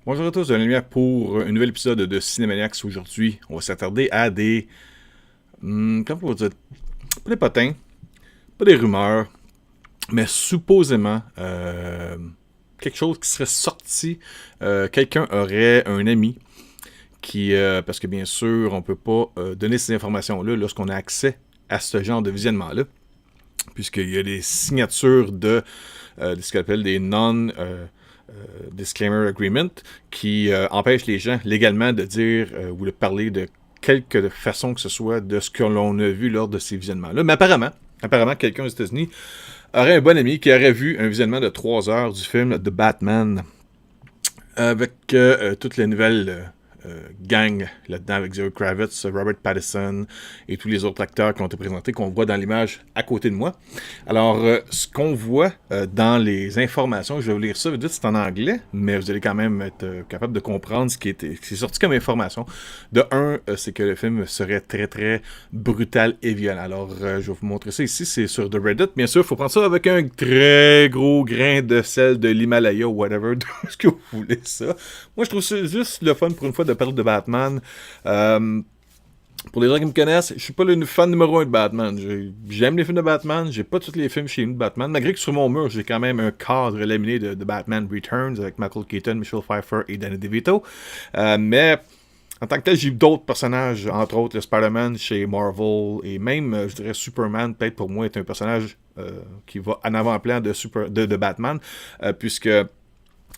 Bonjour à tous, de la lumière pour un nouvel épisode de Cinémaniacs. Aujourd'hui, on va s'attarder à des... comment on va dire? Pas des potins, pas des rumeurs, mais supposément quelque chose qui serait sorti. Quelqu'un aurait un ami qui... parce que bien sûr, on peut pas donner ces informations-là lorsqu'on a accès à ce genre de visionnement-là, puisqu'il y a des signatures de ce qu'on appelle des disclaimer agreement qui empêche les gens légalement de dire ou de parler de quelque façon que ce soit de ce que l'on a vu lors de ces visionnements-là. Mais apparemment, quelqu'un aux États-Unis aurait un bon ami qui aurait vu un visionnement de 3 heures du film The Batman avec toutes les nouvelles gang là-dedans avec Zoe Kravitz, Robert Pattinson et tous les autres acteurs qui ont été présentés, qu'on voit dans l'image à côté de moi. Alors, ce qu'on voit dans les informations, je vais vous lire ça, c'est en anglais, mais vous allez quand même être capable de comprendre ce qui est sorti comme information. De un, c'est que le film serait très, très brutal et violent. Alors, je vais vous montrer ça ici, c'est sur The Reddit. Bien sûr, il faut prendre ça avec un très gros grain de sel de l'Himalaya ou whatever, ce que vous voulez ça. Moi, je trouve ça juste le fun pour une fois de parler de Batman. Pour les gens qui me connaissent, je suis pas le fan numéro 1 de Batman. J'aime les films de Batman, j'ai pas tous les films chez nous de Batman, malgré que sur mon mur, j'ai quand même un cadre laminé de Batman Returns avec Michael Keaton, Michelle Pfeiffer et Danny DeVito. Mais en tant que tel, j'ai eu d'autres personnages, entre autres le Spider-Man chez Marvel, et même, je dirais, Superman, peut-être pour moi, est un personnage qui va en avant-plan de Batman, puisque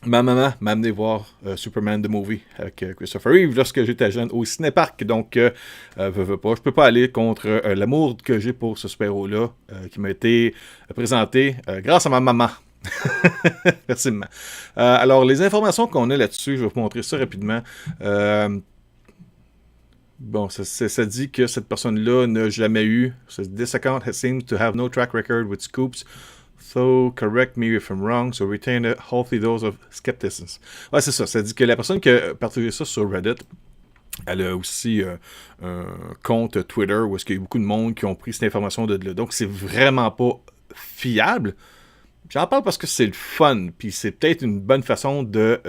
ma maman m'a amené voir Superman The Movie avec Christopher Reeve lorsque j'étais jeune au cinéparc. Donc, veux pas, je peux pas aller contre l'amour que j'ai pour ce super-héros-là qui m'a été présenté grâce à ma maman. Merci, maman. Alors, les informations qu'on a là-dessus, je vais vous montrer ça rapidement. Bon, ça dit que cette personne-là n'a jamais eu. This account has seemed to have no track record with scoops. So, correct me if I'm wrong, so retain a healthy dose of skepticism. Ouais, c'est ça. Ça dit que la personne qui a partagé ça sur Reddit, elle a aussi un compte Twitter où est-ce qu'il y a beaucoup de monde qui ont pris cette information de là. Donc, c'est vraiment pas fiable. J'en parle parce que c'est le fun, puis c'est peut-être une bonne façon de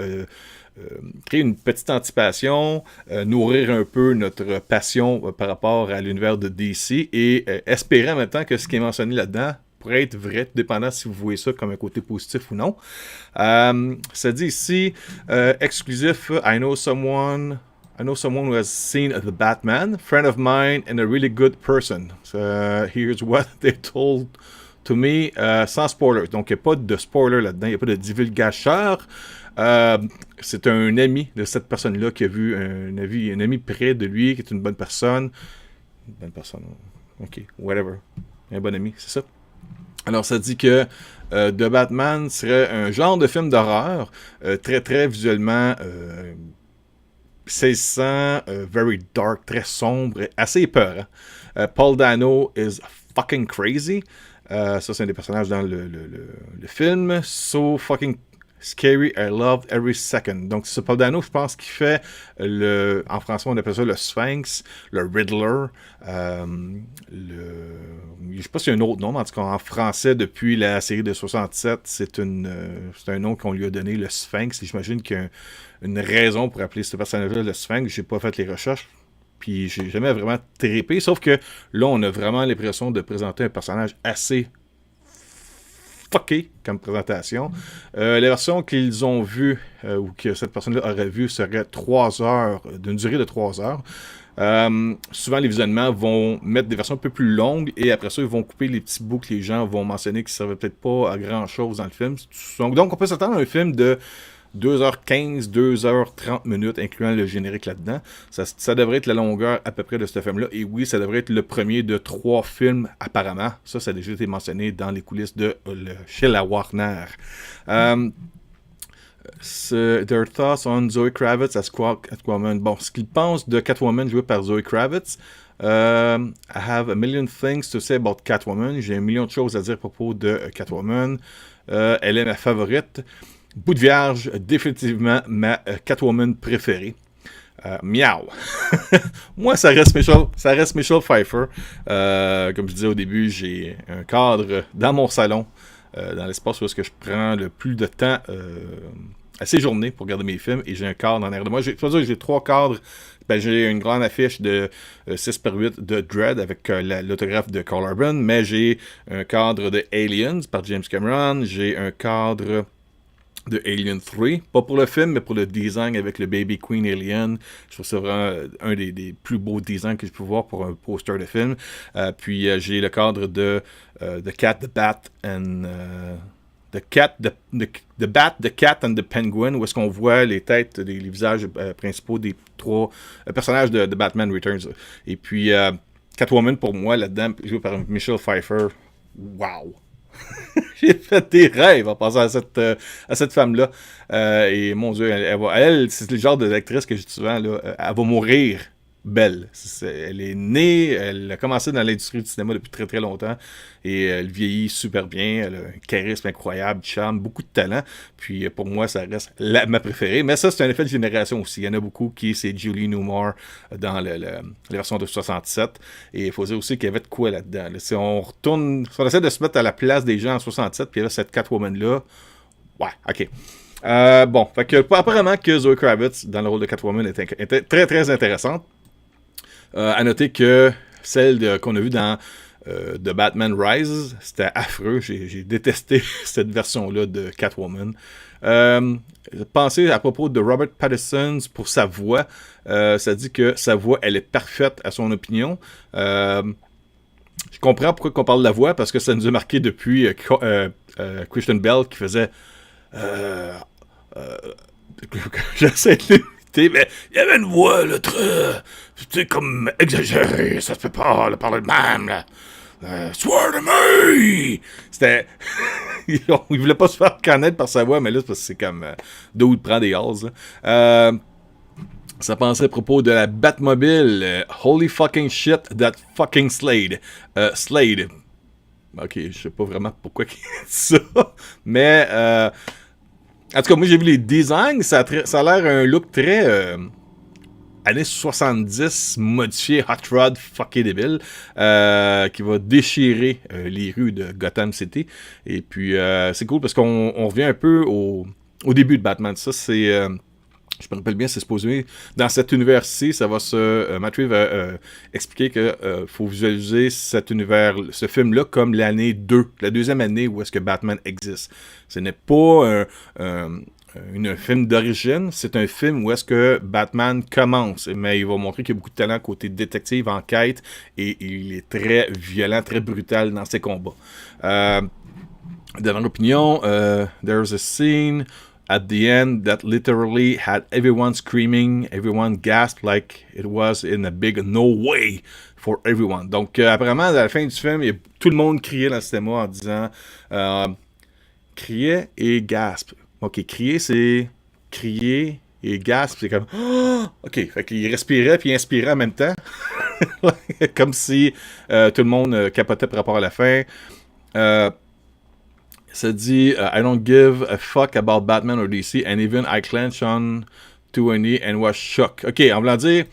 créer une petite anticipation, nourrir un peu notre passion par rapport à l'univers de DC et espérer en même temps que ce qui est mentionné là-dedans pourrait être vrai, tout dépendant si vous voyez ça comme un côté positif ou non. Ça dit ici, exclusif, I know someone who has seen The Batman, friend of mine and a really good person. Here's what they told to me, sans spoiler. Donc, il n'y a pas de spoiler là-dedans, il n'y a pas de divulgateur. C'est un ami de cette personne-là qui a vu un ami près de lui, qui est une bonne personne. Une bonne personne, ok, whatever. Un bon ami, c'est ça. Alors, ça dit que The Batman serait un genre de film d'horreur, très, très visuellement saisissant, very dark, très sombre, assez épeurant. Paul Dano is fucking crazy. Ça, c'est un des personnages dans le film. So fucking scary, I loved every second. Donc, c'est Paul Dano, je pense, qui fait en français, on appelle ça le Sphinx, le Riddler, je sais pas s'il y a un autre nom, mais en tout cas, en français, depuis la série de 67, c'est un nom qu'on lui a donné, le Sphinx, et j'imagine qu'il y a une raison pour appeler ce personnage-là le Sphinx. J'ai pas fait les recherches, puis j'ai jamais vraiment trippé, sauf que là, on a vraiment l'impression de présenter un personnage assez fucké comme présentation. La version qu'ils ont vue, ou que cette personne-là aurait vue, serait 3 heures, d'une durée de 3 heures. Souvent, les visionnements vont mettre des versions un peu plus longues et après ça, ils vont couper les petits bouts que les gens vont mentionner qui ne servaient peut-être pas à grand-chose dans le film. Donc, on peut s'attendre à un film de 2h15, 2h30 minutes, incluant le générique là-dedans. Ça devrait être la longueur à peu près de ce film-là. Et oui, ça devrait être le premier de 3 films, apparemment. Ça a déjà été mentionné dans les coulisses chez la Warner. Their thoughts on Zoe Kravitz as Catwoman. Bon, ce qu'ils pensent de Catwoman jouée par Zoe Kravitz. I have a million things to say about Catwoman. J'ai un million de choses à dire à propos de Catwoman. Elle est ma favorite. Bout de vierge, définitivement ma Catwoman préférée. Miaou. Moi, ça reste Michelle Pfeiffer. Comme je disais au début, j'ai un cadre dans mon salon, dans l'espace où est-ce que je prends le plus de temps à séjourner pour regarder mes films et j'ai un cadre en arrière de moi. J'ai 3 cadres. Ben, j'ai une grande affiche de 6x8 de Dredd avec l'autographe de Carl Urban, mais j'ai un cadre de Aliens par James Cameron, j'ai un cadre de Alien 3, pas pour le film, mais pour le design avec le Baby Queen Alien. Je trouve ça vraiment un des plus beaux designs que je peux voir pour un poster de film. Puis j'ai le cadre de The Cat, The Bat and... The Bat, The Cat and the Penguin, où est-ce qu'on voit les têtes, les visages principaux des 3 personnages de Batman Returns. Et puis, Catwoman, pour moi, là-dedans, joué par Michelle Pfeiffer, wow! J'ai fait des rêves en pensant à cette femme-là. Et mon Dieu, elle c'est le genre d'actrice que je dis souvent, là, elle va mourir belle. Elle est née, elle a commencé dans l'industrie du cinéma depuis très très longtemps et elle vieillit super bien, elle a un charisme incroyable, du charme, beaucoup de talent. Puis pour moi, ça reste ma préférée. Mais ça, c'est un effet de génération aussi. Il y en a beaucoup c'est Julie Newmar dans la version de 67. Et il faut dire aussi qu'il y avait de quoi là-dedans. Là. Si on essaie de se mettre à la place des gens en 67, puis il y avait cette Catwoman-là, ouais, ok. Bon, fait que apparemment que Zoe Kravitz dans le rôle de Catwoman était très très intéressante. À noter que celle qu'on a vue dans The Batman Rises, c'était affreux. J'ai détesté cette version-là de Catwoman. Pensez à propos de Robert Pattinson pour sa voix. Ça dit que sa voix, elle est parfaite à son opinion. Je comprends pourquoi on parle de la voix, parce que ça nous a marqué depuis Christian Bale qui faisait... j'essaie de mais il y avait une voix là, très comme exagérée, ça se peut pas, là, parler de même, là. Swear to me! C'était. Il voulait pas se faire connaître par sa voix, mais là, c'est parce que c'est comme. D'où il prend des gaz, ça pensait à propos de la Batmobile. Holy fucking shit, that fucking Slade. Slade. Ok, je sais pas vraiment pourquoi il dit ça, mais. En tout cas, moi, j'ai vu les designs. Ça a l'air un look très années 70, modifié, hot rod, fucké débile, qui va déchirer les rues de Gotham City. Et puis, c'est cool parce qu'on revient un peu au début de Batman. Ça, c'est... je me rappelle bien, c'est supposé, dans cet univers-ci, ça va Matt Reeves va expliquer qu'il faut visualiser cet univers, ce film-là, comme l'année 2, la deuxième année où est-ce que Batman existe. Ce n'est pas un film d'origine, c'est un film où est-ce que Batman commence, mais il va montrer qu'il y a beaucoup de talent côté détective, enquête, et il est très violent, très brutal dans ses combats. Dans leur opinion, there's a scene at the end that literally had everyone screaming, everyone gasped like it was in a big no way for everyone. Donc, apparemment, à la fin du film, tout le monde criait dans le cinéma en disant criait et gasp. Ok, crier, c'est crier et gasp, c'est comme ok, fait qu'il respirait puis inspirait en même temps. Comme si tout le monde capotait par rapport à la fin. Ça dit I don't give a fuck about Batman or DC, and even I clenched on to a knee and was shook. Ok, en voulant dire,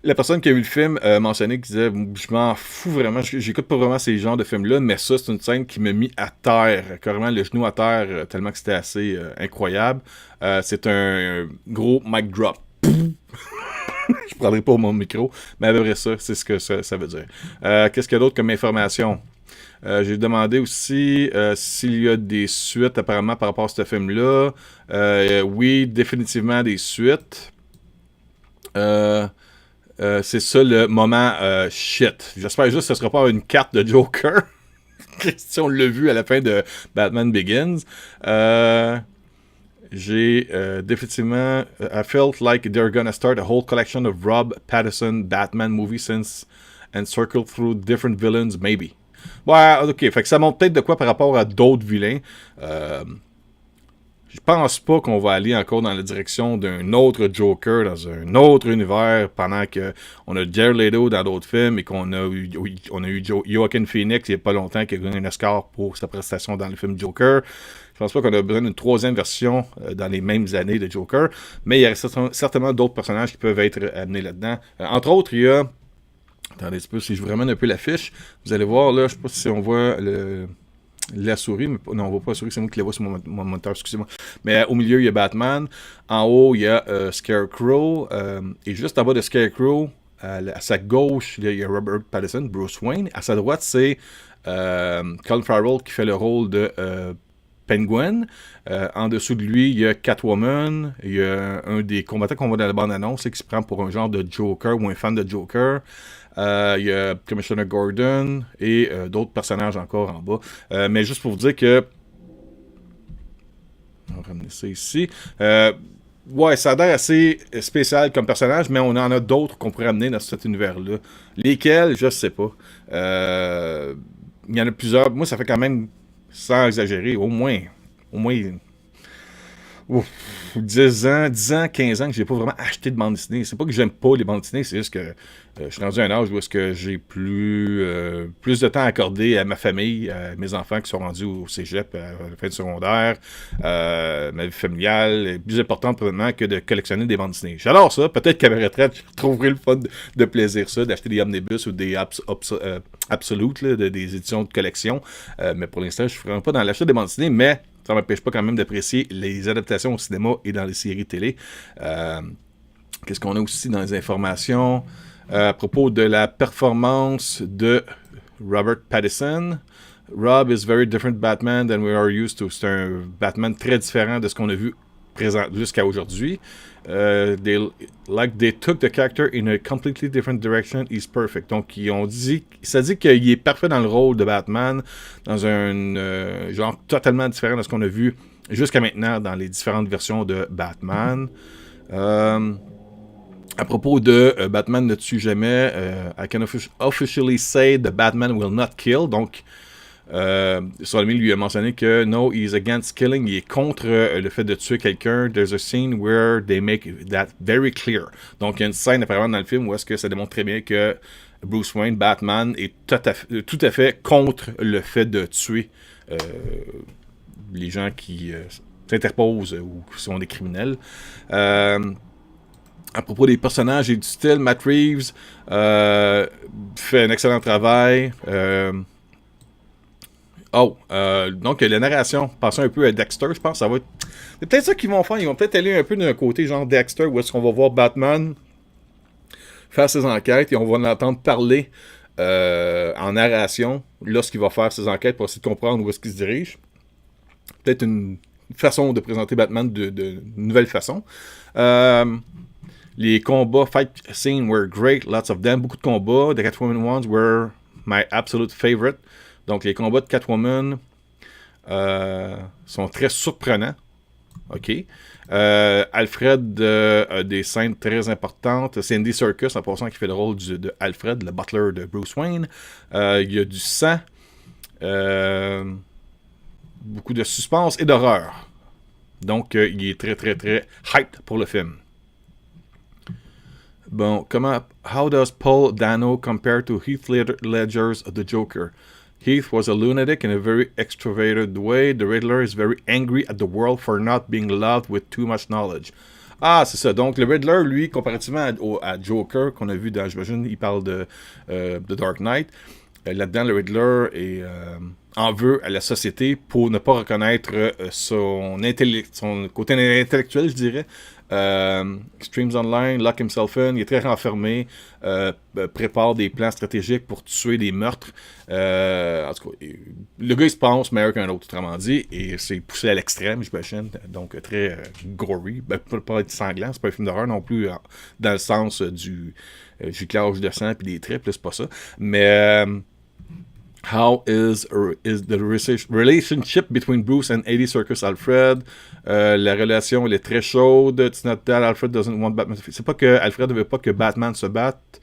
la personne qui a vu le film mentionnait qui disait je m'en fous vraiment, j'écoute pas vraiment ces genres de films-là, mais ça, c'est une scène qui m'a mis à terre, carrément le genou à terre, tellement que c'était assez incroyable. C'est un gros mic drop. Je prendrai pas mon micro, mais à peu près ça, c'est ce que ça veut dire. Qu'est-ce qu'il y a d'autre comme information? J'ai demandé aussi s'il y a des suites apparemment par rapport à ce film-là. Oui, définitivement des suites. C'est ça le moment shit. J'espère juste que ce ne sera pas une carte de Joker. Si on l'a vu à la fin de Batman Begins. J'ai définitivement I felt like they're gonna start a whole collection of Rob Pattinson Batman movies since and circle through different villains maybe. Ouais, ok, fait que ça montre peut-être de quoi par rapport à d'autres vilains. Je pense pas qu'on va aller encore dans la direction d'un autre Joker dans un autre univers pendant qu'on a Jared Leto dans d'autres films et qu'on a eu Joaquin Phoenix il y a pas longtemps qui a gagné un Oscar pour sa prestation dans le film Joker. Je pense pas qu'on a besoin d'une troisième version dans les mêmes années de Joker, mais il y a certainement d'autres personnages qui peuvent être amenés là-dedans. Entre autres, il y a... Attendez un petit peu, si je vous ramène un peu l'affiche, vous allez voir là, je sais pas si on voit le... la souris, mais non, on voit pas la souris, c'est moi qui la vois sur mon moniteur, excusez-moi. Mais au milieu, il y a Batman. En haut, il y a Scarecrow. Et juste en bas de Scarecrow, à sa gauche, il y a Robert Pattinson, Bruce Wayne. À sa droite, c'est Colin Farrell qui fait le rôle de Penguin. En dessous de lui, il y a Catwoman. Il y a un des combattants qu'on voit dans la bande-annonce qui se prend pour un genre de Joker ou un fan de Joker. Il y a Commissioner Gordon et d'autres personnages encore en bas. Mais juste pour vous dire que... On va ramener ça ici. Ouais, ça a l'air assez spécial comme personnage, mais on en a d'autres qu'on pourrait amener dans cet univers-là. Lesquels, je sais pas. Il y en a plusieurs. Moi, ça fait quand même, sans exagérer, au moins ouf, 10 ans, 15 ans que j'ai pas vraiment acheté de bande dessinée. C'est pas que j'aime pas les bandes dessinées, c'est juste que je suis rendu à un âge où est-ce que j'ai plus de temps à accorder à ma famille, à mes enfants qui sont rendus au cégep à la fin du secondaire, ma vie familiale est plus importante probablement que de collectionner des bandes dessinées. J'adore ça, peut-être qu'à ma retraite, je trouverai le fun de plaisir ça, d'acheter des omnibus ou des absolutes, là, des éditions de collection, mais pour l'instant, je ne suis vraiment pas dans l'achat des bandes dessinées, mais ça ne m'empêche pas quand même d'apprécier les adaptations au cinéma et dans les séries télé. Qu'est-ce qu'on a aussi dans les informations? À propos de la performance de Robert Pattinson. Rob is very different Batman than we are used to. C'est un Batman très différent de ce qu'on a vu jusqu'à aujourd'hui. They took the character in a completely different direction. He's perfect. Donc, ça dit qu'il est parfait dans le rôle de Batman, dans un genre totalement différent de ce qu'on a vu jusqu'à maintenant dans les différentes versions de Batman. À propos de Batman ne tue jamais, I can officially say the Batman will not kill. Donc, Solomon lui a mentionné que no, he's against killing. Il est contre le fait de tuer quelqu'un. There's a scene where they make that very clear. Donc, il y a une scène apparemment dans le film où est-ce que ça démontre très bien que Bruce Wayne, Batman, est tout à fait contre le fait de tuer les gens qui s'interposent ou qui sont des criminels. À propos des personnages et du style, Matt Reeves fait un excellent travail. Donc la narration, passons un peu à Dexter, je pense, ça va être... C'est peut-être ça qu'ils vont faire, ils vont peut-être aller un peu d'un côté genre Dexter, où est-ce qu'on va voir Batman faire ses enquêtes et on va l'entendre parler en narration lorsqu'il va faire ses enquêtes pour essayer de comprendre où est-ce qu'il se dirige. Peut-être une façon de présenter Batman de nouvelle façon. Les combats, fight scenes were great, lots of them, beaucoup de combats. The Catwoman ones were my absolute favorite. Donc, les combats de Catwoman sont très surprenants. OK. Alfred a des scènes très importantes. C'est Andy Serkis, en passant, qui fait le rôle de Alfred, le butler de Bruce Wayne. Il y a du sang. Beaucoup de suspense et d'horreur. Donc, il est très, très, très hyped pour le film. Bon, how does Paul Dano compare to Heath Ledger's The Joker? Heath was a lunatic in a very extroverted way. The Riddler is very angry at the world for not being loved with too much knowledge. Ah, c'est ça. Donc, le Riddler, lui, comparativement à Joker, qu'on a vu dans, j'imagine, il parle de The Dark Knight. Là-dedans, le Riddler en veut à la société pour ne pas reconnaître son côté intellectuel, je dirais. Streams Online, lock himself in, il est très renfermé, prépare des plans stratégiques pour tuer des meurtres. En tout cas, le gars il se pense meilleur qu'un autre, autrement dit, et c'est poussé à l'extrême, j'imagine, donc très gory. Pas être sanglant, c'est pas un film d'horreur non plus, dans le sens du giclage de sang et des tripes, c'est pas ça. Mais how is the relationship between Bruce and Andy Serkis Alfred? La relation, elle est très chaude. It's not that Alfred doesn't want Batman. C'est pas que Alfred ne veut pas que Batman se batte.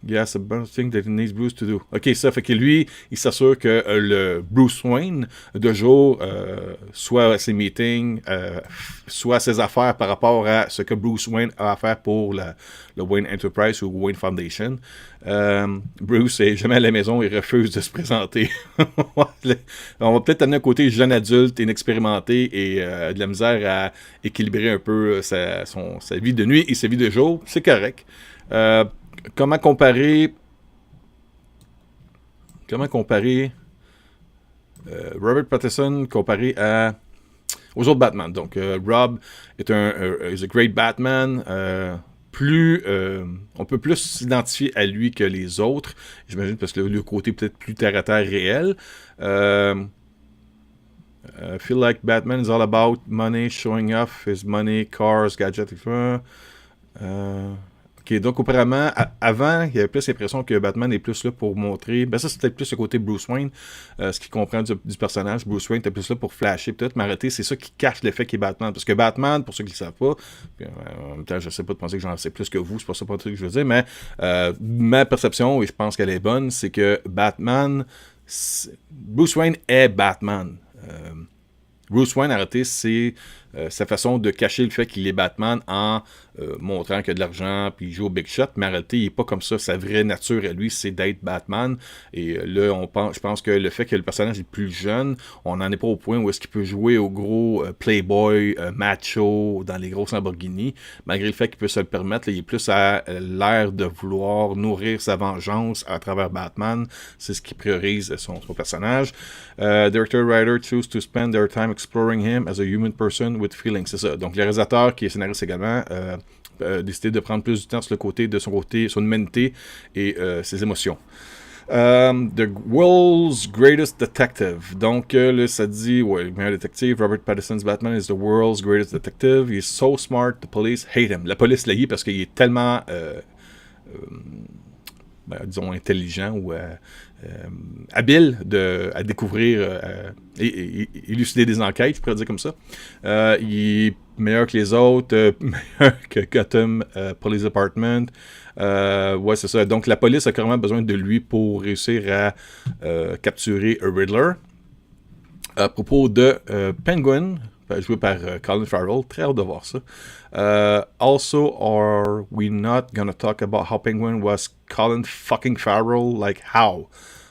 Yes, a bunch of things that he needs Bruce to do. OK, ça fait que lui, il s'assure que le Bruce Wayne, de jour, soit à ses meetings, soit à ses affaires par rapport à ce que Bruce Wayne a à faire pour le Wayne Enterprise ou Wayne Foundation. Bruce est jamais à la maison et refuse de se présenter. On va peut-être amener un côté jeune adulte, inexpérimenté et de la misère à équilibrer un peu sa vie de nuit et sa vie de jour. C'est correct. Comment comparer Robert Pattinson comparé aux autres Batman. Donc, Rob est is a great Batman. On peut plus s'identifier à lui que les autres, j'imagine, parce que le côté peut-être plus terre-à-terre réel. I feel like Batman is all about money, showing off his money, cars, gadgets, etc. Ok, donc auparavant, avant, il y avait plus l'impression que Batman est plus là pour montrer. Ben ça, c'était plus le côté Bruce Wayne, ce qu'il comprend du personnage. Bruce Wayne était plus là pour flasher, peut-être, mais arrêtez, c'est ça qui cache l'effet qu'il est Batman. Parce que Batman, pour ceux qui ne le savent pas, puis, en même temps, je ne sais pas de penser que j'en sais plus que vous, c'est pas ça pas tout ce que je veux dire, mais ma perception, et je pense qu'elle est bonne, c'est que Batman, Bruce Wayne est Batman. Bruce Wayne, arrêtez, c'est sa façon de cacher le fait qu'il est Batman en montrant qu'il a de l'argent puis il joue au big shot, mais arrêtez, il n'est pas comme ça. Sa vraie nature à lui, c'est d'être Batman. Et là, je pense que le fait que le personnage est plus jeune, on n'en est pas au point où est-ce qu'il peut jouer au gros playboy, macho, dans les grosses Lamborghini, malgré le fait qu'il peut se le permettre. Là, il est plus à l'air de vouloir nourrir sa vengeance à travers Batman. C'est ce qui priorise son personnage. Director writer choose to spend their time exploring him as a human person with feelings. C'est ça. Donc, le réalisateur, qui est scénariste également, décidé de prendre plus du temps sur le côté de son humanité et ses émotions. The World's Greatest Detective. Donc, là, ça dit, ouais, le meilleur détective, Robert Pattinson's Batman is the world's greatest detective. He is so smart, the police hate him. La police l'haït parce qu'il est tellement, disons, intelligent ou habile à découvrir et élucider des enquêtes, je pourrais dire comme ça. Il est meilleur que les autres, meilleur que Gotham Police Department. Ouais, c'est ça. Donc, la police a carrément besoin de lui pour réussir à capturer un Riddler. À propos de Penguin, joué par Colin Farrell, très hâte de voir ça. Also, are we not gonna talk about how Penguin was Colin fucking Farrell? Like, how?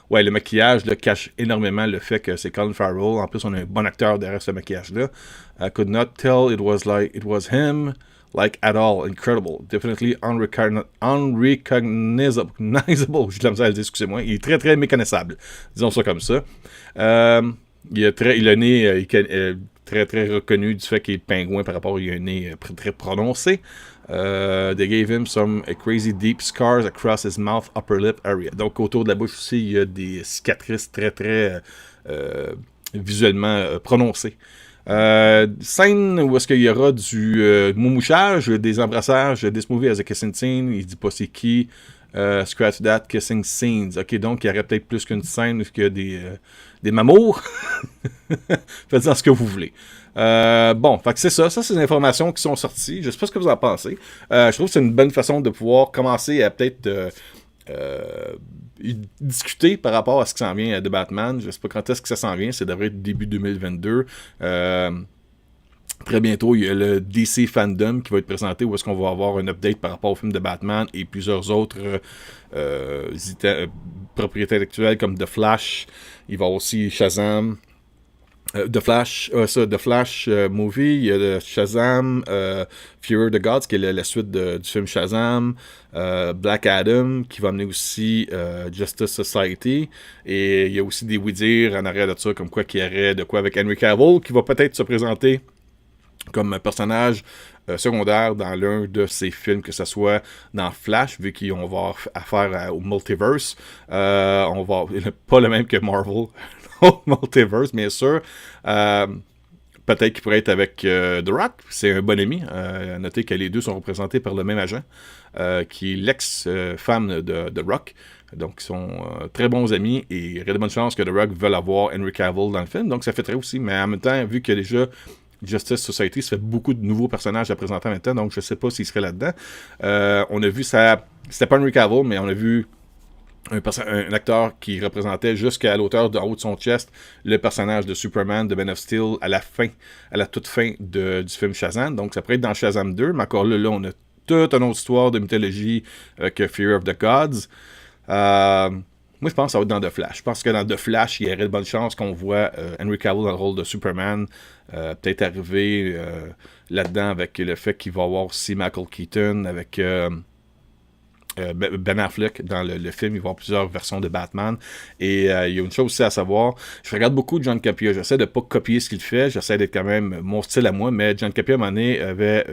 Ouais, le maquillage là, cache énormément le fait que c'est Colin Farrell. En plus, on a un bon acteur derrière ce maquillage-là. I could not tell it was him, like, at all. Incredible. Definitely unrecognizable. J'ai de la misère à le dire, excusez-moi. Il est très, très méconnaissable. Disons ça comme ça. Il a le nez très, très reconnu du fait qu'il est pingouin par rapport à un nez très prononcé. They gave him some crazy deep scars across his mouth, upper lip area. Donc, autour de la bouche aussi, il y a des cicatrices très, très visuellement prononcées. Scène où est-ce qu'il y aura du moumouchage, des embrassages, this movie as a kissing scene, il dit pas c'est qui. Scratch that, kissing scenes. Ok, donc il y aurait peut-être plus qu'une scène où il y a des mamours. Faites-en ce que vous voulez. Bon, fait que c'est ça. Ça, c'est des informations qui sont sorties. Je sais pas ce que vous en pensez. Je trouve que c'est une bonne façon de pouvoir commencer à peut-être discuter par rapport à ce qui s'en vient de Batman. Je sais pas quand est-ce que ça s'en vient. Ça devrait être début 2022. Très bientôt, il y a le DC Fandom qui va être présenté où est-ce qu'on va avoir un update par rapport au film de Batman et plusieurs autres propriétés intellectuelles comme The Flash. Il va y avoir aussi Shazam. The Flash Movie, il y a le Shazam, Fury of the Gods, qui est la suite du film Shazam, Black Adam, qui va amener aussi Justice Society, et il y a aussi des oui-dire en arrière de ça, comme quoi qu'il y aurait de quoi avec Henry Cavill, qui va peut-être se présenter comme personnage secondaire dans l'un de ses films, que ce soit dans Flash, vu qu'on va avoir affaire au multiverse. On va pas le même que Marvel, multiverse, bien sûr. Peut-être qu'il pourrait être avec The Rock, c'est un bon ami. Notez que les deux sont représentés par le même agent, qui est l'ex-femme de The Rock. Donc, ils sont très bons amis et il y a de bonnes chances que The Rock veuille avoir Henry Cavill dans le film. Donc, ça fait très aussi. Mais en même temps, vu qu'il y a déjà Justice Society, ça fait beaucoup de nouveaux personnages à présenter en même temps. Donc, je ne sais pas s'il serait là-dedans. On a vu ça. C'était pas Henry Cavill, mais on a vu un acteur qui représentait jusqu'à l'auteur en haut de son chest le personnage de Superman de Man of Steel à la toute fin du film Shazam. Donc, ça pourrait être dans Shazam 2, mais encore là, on a toute une autre histoire de mythologie que Fear of the Gods. Moi, je pense que ça va être dans The Flash. Je pense que dans The Flash, il y aurait de bonnes chances qu'on voit Henry Cavill dans le rôle de Superman peut-être arriver là-dedans avec le fait qu'il va y avoir aussi Michael Keaton, avec Ben Affleck dans le film. Il va y avoir plusieurs versions de Batman. Et il y a une chose aussi à savoir. Je regarde beaucoup John Capia. J'essaie de ne pas copier ce qu'il fait. J'essaie d'être quand même mon style à moi. Mais John Capia, à un moment donné, avait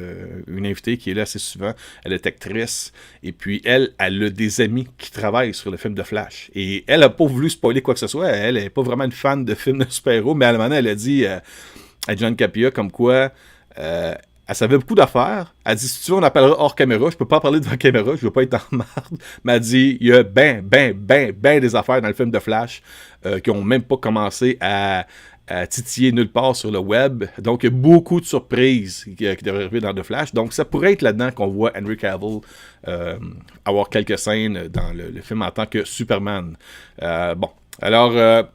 une invitée qui est là assez souvent. Elle est actrice. Et puis, elle a des amis qui travaillent sur le film de Flash. Et elle n'a pas voulu spoiler quoi que ce soit. Elle n'est pas vraiment une fan de films de super-héros. Mais à un moment donné, elle a dit à John Capia comme quoi... elle savait beaucoup d'affaires. Elle dit, si tu veux, on appellera hors caméra. Je peux pas parler devant la caméra, je veux pas être en marde. Mais elle dit, il y a ben des affaires dans le film de Flash qui ont même pas commencé à titiller nulle part sur le web. Donc, il y a beaucoup de surprises qui devraient arriver dans The Flash. Donc, ça pourrait être là-dedans qu'on voit Henry Cavill avoir quelques scènes dans le film en tant que Superman. Bon, alors...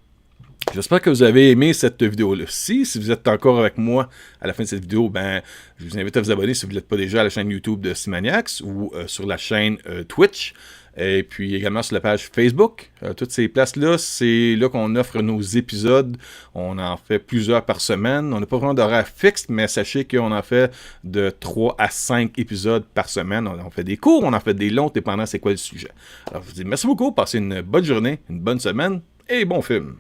j'espère que vous avez aimé cette vidéo-là. Si vous êtes encore avec moi à la fin de cette vidéo, ben, je vous invite à vous abonner si vous n'êtes pas déjà à la chaîne YouTube de Cymaniacs ou sur la chaîne Twitch. Et puis également sur la page Facebook. Toutes ces places-là, c'est là qu'on offre nos épisodes. On en fait plusieurs par semaine. On n'a pas vraiment d'horaire fixe, mais sachez qu'on en fait de 3 à 5 épisodes par semaine. On en fait des courts, on en fait des longs, dépendant c'est quoi le sujet. Alors je vous dis merci beaucoup, passez une bonne journée, une bonne semaine et bon film.